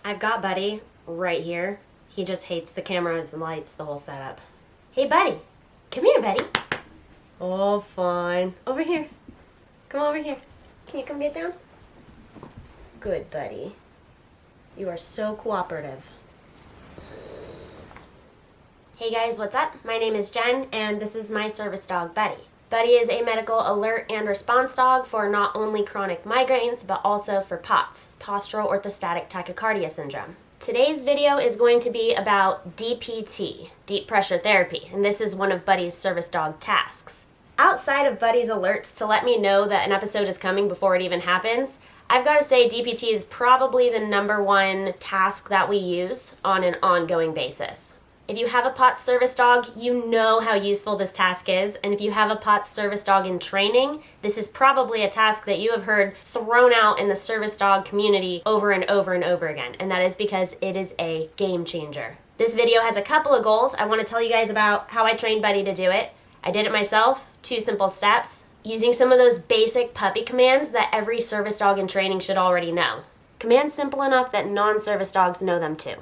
I've got Buddy right here. He just hates the cameras, the lights, the whole setup. Hey, Buddy. Come here, Buddy. Oh, fine. Over here. Come over here. Can you come get down? Good, Buddy. You are so cooperative. Hey guys, what's up? My name is Jen, and this is my service dog, Buddy. Buddy is a medical alert and response dog for not only chronic migraines, but also for POTS, postural orthostatic tachycardia syndrome. Today's video is going to be about DPT, deep pressure therapy, and this is one of Buddy's service dog tasks. Outside of Buddy's alerts to let me know that an episode is coming before it even happens, I've got to say DPT is probably the #1 task that we use on an ongoing basis. If you have a POTS service dog, you know how useful this task is, and if you have a POTS service dog in training, this is probably a task that you have heard thrown out in the service dog community over and over and over again, and that is because it is a game changer. This video has a couple of goals. I want to tell you guys about how I trained Buddy to do it. I did it myself, 2 simple steps, using some of those basic puppy commands that every service dog in training should already know. Commands simple enough that non-service dogs know them too.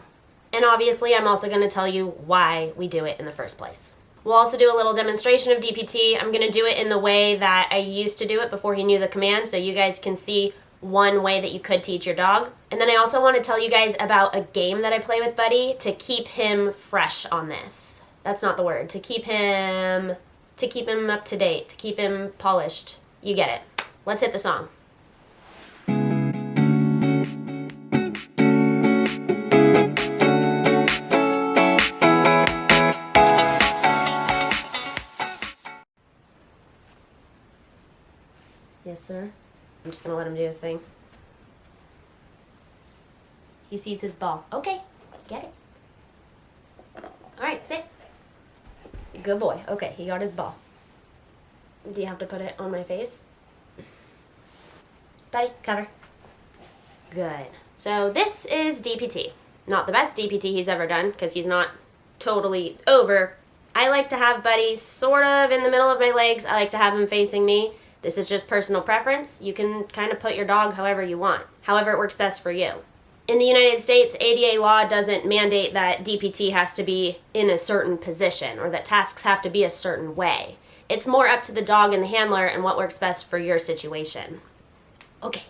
And obviously, I'm also going to tell you why we do it in the first place. We'll also do a little demonstration of DPT. I'm going to do it in the way that I used to do it before he knew the command, so you guys can see one way that you could teach your dog. And then I also want to tell you guys about a game that I play with Buddy to keep him fresh on this. That's not the word. To keep him up to date, to keep him polished. You get it. Let's hit the song. Yes, sir. I'm just gonna let him do his thing. He sees his ball. Okay, get it. All right, sit. Good boy. Okay, he got his ball. Do you have to put it on my face? Buddy, cover. Good. So this is DPT. Not the best DPT he's ever done, because he's not totally over. I like to have Buddy sort of in the middle of my legs. I like to have him facing me. This is just personal preference. You can kind of put your dog however you want, however it works best for you. In the United States, ADA law doesn't mandate that DPT has to be in a certain position or that tasks have to be a certain way. It's more up to the dog and the handler and what works best for your situation. Okay.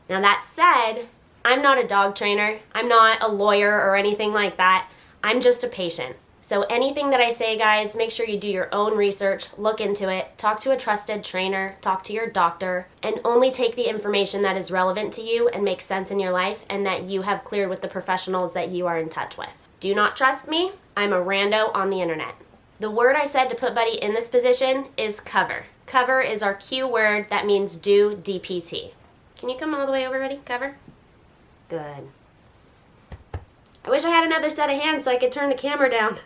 Now that said, I'm not a dog trainer. I'm not a lawyer or anything like that. I'm just a patient. So anything that I say, guys, make sure you do your own research, look into it, talk to a trusted trainer, talk to your doctor, and only take the information that is relevant to you and makes sense in your life and that you have cleared with the professionals that you are in touch with. Do not trust me? I'm a rando on the internet. The word I said to put Buddy in this position is cover. Cover is our cue word that means do DPT. Can you come all the way over, Buddy? Cover? Good. I wish I had another set of hands so I could turn the camera down.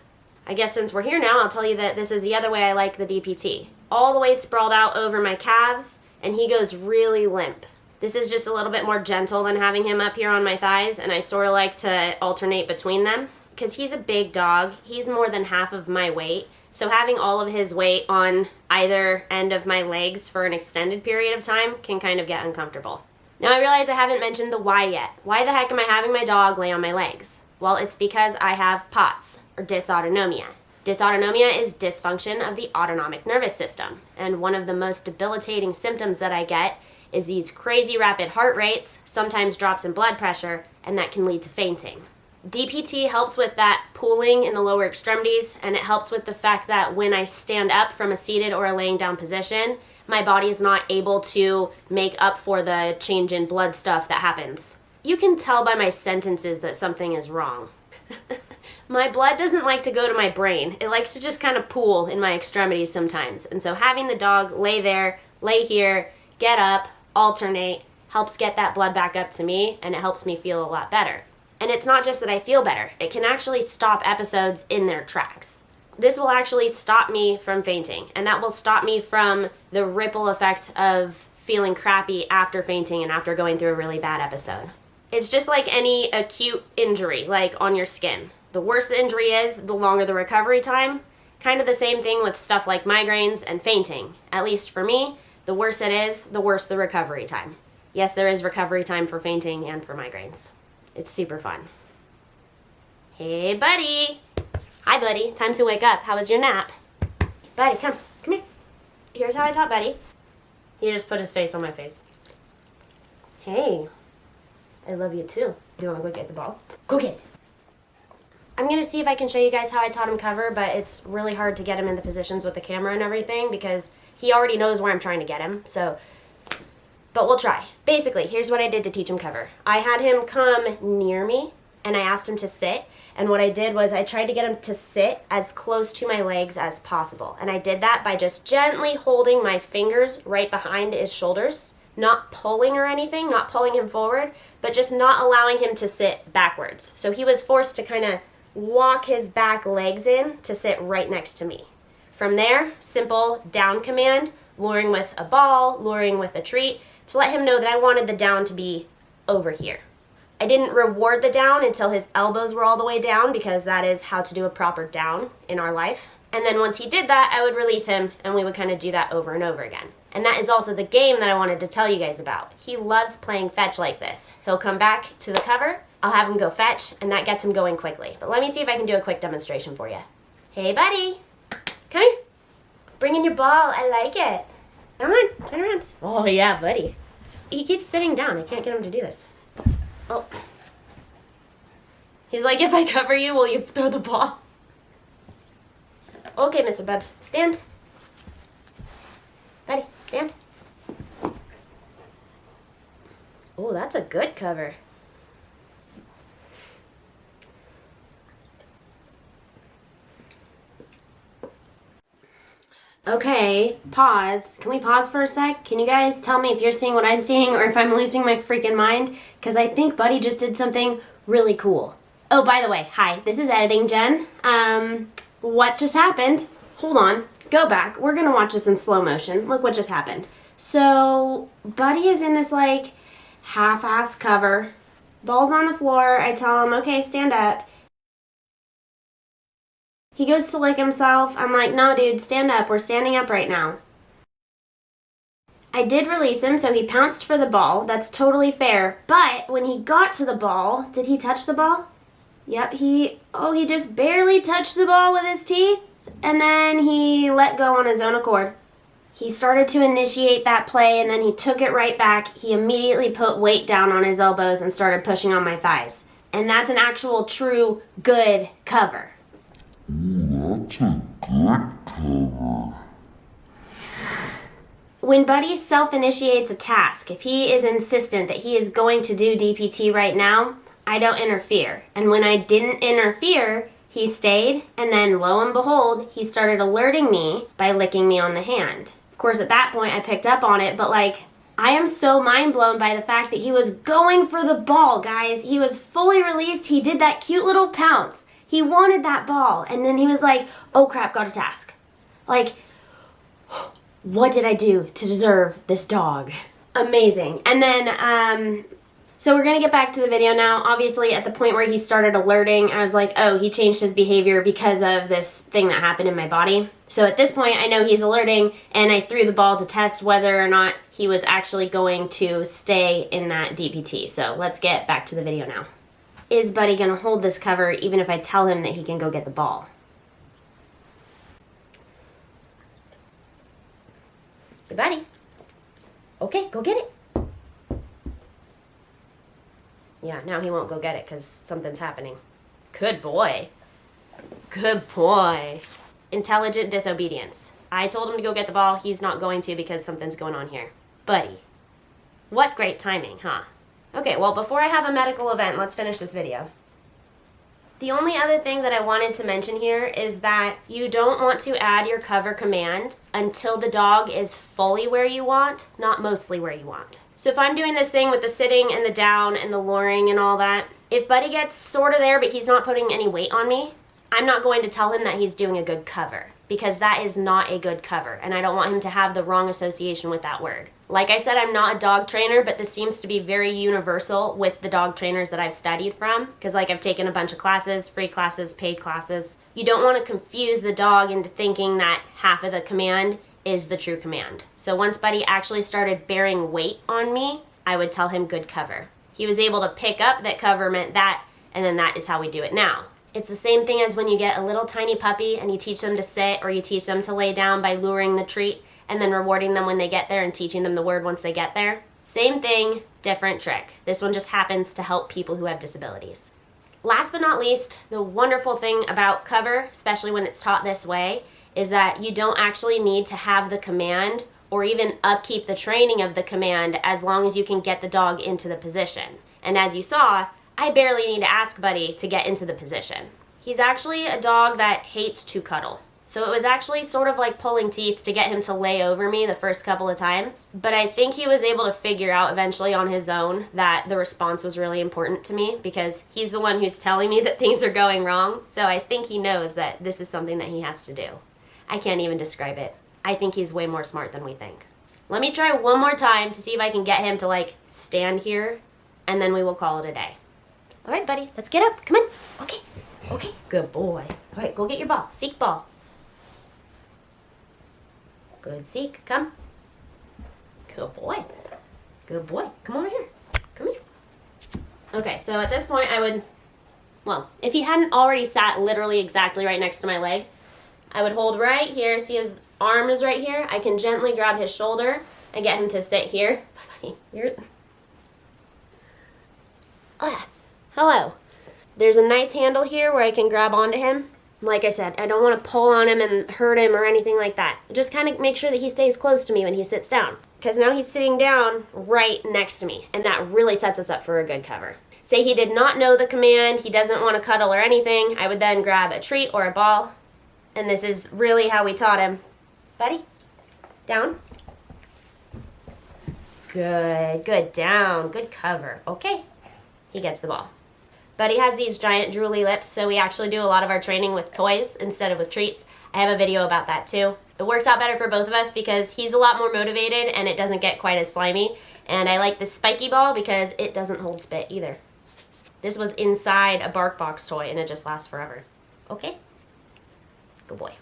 I guess since we're here now, I'll tell you that this is the other way I like the DPT. All the way sprawled out over my calves, and he goes really limp. This is just a little bit more gentle than having him up here on my thighs, and I sort of like to alternate between them. Because he's a big dog, he's more than half of my weight, so having all of his weight on either end of my legs for an extended period of time can kind of get uncomfortable. Now I realize I haven't mentioned the why yet. Why the heck am I having my dog lay on my legs? Well, it's because I have POTS, or dysautonomia. Dysautonomia is dysfunction of the autonomic nervous system, and one of the most debilitating symptoms that I get is these crazy rapid heart rates, sometimes drops in blood pressure, and that can lead to fainting. DPT helps with that pooling in the lower extremities, and it helps with the fact that when I stand up from a seated or a laying down position, my body is not able to make up for the change in blood stuff that happens. You can tell by my sentences that something is wrong. My blood doesn't like to go to my brain. It likes to just kind of pool in my extremities sometimes. And so having the dog lay there, lay here, get up, alternate, helps get that blood back up to me, and it helps me feel a lot better. And it's not just that I feel better. It can actually stop episodes in their tracks. This will actually stop me from fainting, and that will stop me from the ripple effect of feeling crappy after fainting and after going through a really bad episode. It's just like any acute injury, like on your skin. The worse the injury is, the longer the recovery time. Kind of the same thing with stuff like migraines and fainting. At least for me, the worse it is, the worse the recovery time. Yes, there is recovery time for fainting and for migraines. It's super fun. Hey, buddy. Hi, buddy. Time to wake up. How was your nap? Buddy, come here. Here's how I taught Buddy. He just put his face on my face. Hey, I love you too. Do you want to go get the ball? Go get it. I'm going to see if I can show you guys how I taught him cover, but it's really hard to get him in the positions with the camera and everything because he already knows where I'm trying to get him. So, but we'll try. Basically, here's what I did to teach him cover. I had him come near me and I asked him to sit. And what I did was I tried to get him to sit as close to my legs as possible. And I did that by just gently holding my fingers right behind his shoulders, not pulling or anything, not pulling him forward, but just not allowing him to sit backwards. So he was forced to kind of walk his back legs in to sit right next to me. From there, simple down command, luring with a ball, luring with a treat, to let him know that I wanted the down to be over here. I didn't reward the down until his elbows were all the way down because that is how to do a proper down in our life. And then once he did that, I would release him and we would kind of do that over and over again. And that is also the game that I wanted to tell you guys about. He loves playing fetch like this. He'll come back to the cover, I'll have him go fetch, and that gets him going quickly. But let me see if I can do a quick demonstration for you. Hey, buddy. Come here. Bring in your ball. I like it. Come on, turn around. Oh, yeah, buddy. He keeps sitting down. I can't get him to do this. Oh. He's like, if I cover you, will you throw the ball? Okay, Mr. Bubs, stand. Buddy, stand. Oh, that's a good cover. Okay, pause. Can we pause for a sec? Can you guys tell me if you're seeing what I'm seeing or if I'm losing my freaking mind? Because I think Buddy just did something really cool. Oh, by the way, hi, this is Editing Jen. What just happened? Hold on, go back. We're gonna watch this in slow motion. Look what just happened. So, Buddy is in this like half-ass cover. Ball's on the floor. I tell him, okay, stand up. He goes to lick himself. I'm like, no, dude, stand up. We're standing up right now. I did release him, so he pounced for the ball. That's totally fair. But when he got to the ball, did he touch the ball? Yep, he just barely touched the ball with his teeth, and then he let go on his own accord. He started to initiate that play, and then he took it right back. He immediately put weight down on his elbows and started pushing on my thighs. And that's an actual, true, good cover. Ooh, that's a good cover. When Buddy self-initiates a task, if he is insistent that he is going to do DPT right now, I don't interfere. And when I didn't interfere, he stayed, and then lo and behold, he started alerting me by licking me on the hand. Of course, at that point, I picked up on it, but like, I am so mind blown by the fact that he was going for the ball, guys. He was fully released. He did that cute little pounce. He wanted that ball, and then he was like, oh crap, got a task. Like, what did I do to deserve this dog? Amazing. And then, so we're gonna get back to the video now. Obviously, at the point where he started alerting, I was like, oh, he changed his behavior because of this thing that happened in my body. So at this point, I know he's alerting, and I threw the ball to test whether or not he was actually going to stay in that DPT. So let's get back to the video now. Is Buddy gonna hold this cover even if I tell him that he can go get the ball? Hey, Buddy. Okay, go get it. Yeah, now he won't go get it because something's happening. Good boy. Good boy. Intelligent disobedience. I told him to go get the ball. He's not going to because something's going on here. Buddy. What great timing, huh? Okay, well, before I have a medical event, let's finish this video. The only other thing that I wanted to mention here is that you don't want to add your cover command until the dog is fully where you want, not mostly where you want. So if I'm doing this thing with the sitting and the down and the luring and all that, if Buddy gets sort of there but he's not putting any weight on me, I'm not going to tell him that he's doing a good cover because that is not a good cover and I don't want him to have the wrong association with that word. Like I said, I'm not a dog trainer, but this seems to be very universal with the dog trainers that I've studied from because like I've taken a bunch of classes, free classes, paid classes. You don't want to confuse the dog into thinking that half of the command is the true command. So once Buddy actually started bearing weight on me, I would tell him good cover. he was able to pick up that cover meant that, and then that is how we do it now. It's the same thing as when you get a little tiny puppy and you teach them to sit or you teach them to lay down by luring the treat and then rewarding them when they get there and teaching them the word once they get there. Same thing, different trick. This one just happens to help people who have disabilities. Last but not least, the wonderful thing about cover, especially when it's taught this way, is that you don't actually need to have the command or even upkeep the training of the command as long as you can get the dog into the position. And as you saw, I barely need to ask Buddy to get into the position. He's actually a dog that hates to cuddle. So it was actually sort of like pulling teeth to get him to lay over me the first couple of times. But I think he was able to figure out eventually on his own that the response was really important to me because he's the one who's telling me that things are going wrong. So I think he knows that this is something that he has to do. I can't even describe it. I think he's way more smart than we think. Let me try one more time to see if I can get him to like stand here and then we will call it a day. All right, Buddy, let's get up. Come on. Okay, good boy. All right, go get your ball. Seek ball. Good seek, come. Good boy. Good boy. Come over here. Come here. Okay, so at this point I would, well, if he hadn't already sat literally exactly right next to my leg, I would hold right here. See his arm is right here? I can gently grab his shoulder and get him to sit here. Buddy, you're... Ah. Hello. There's a nice handle here where I can grab onto him. Like I said, I don't want to pull on him and hurt him or anything like that. Just kind of make sure that he stays close to me when he sits down. Because now he's sitting down right next to me, and that really sets us up for a good cover. Say he did not know the command, he doesn't want to cuddle or anything, I would then grab a treat or a ball, and this is really how we taught him. Buddy, down. Good, down, good cover. Okay, he gets the ball. Buddy has these giant drooly lips, so we actually do a lot of our training with toys instead of with treats. I have a video about that too. It works out better for both of us because he's a lot more motivated and it doesn't get quite as slimy. And I like this spiky ball because it doesn't hold spit either. This was inside a bark box toy and it just lasts forever. Okay? Good boy.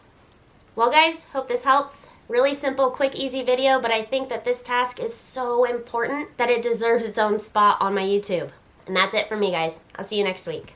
Well guys, hope this helps. Really simple, quick, easy video, but I think that this task is so important that it deserves its own spot on my YouTube. And that's it for me, guys. I'll see you next week.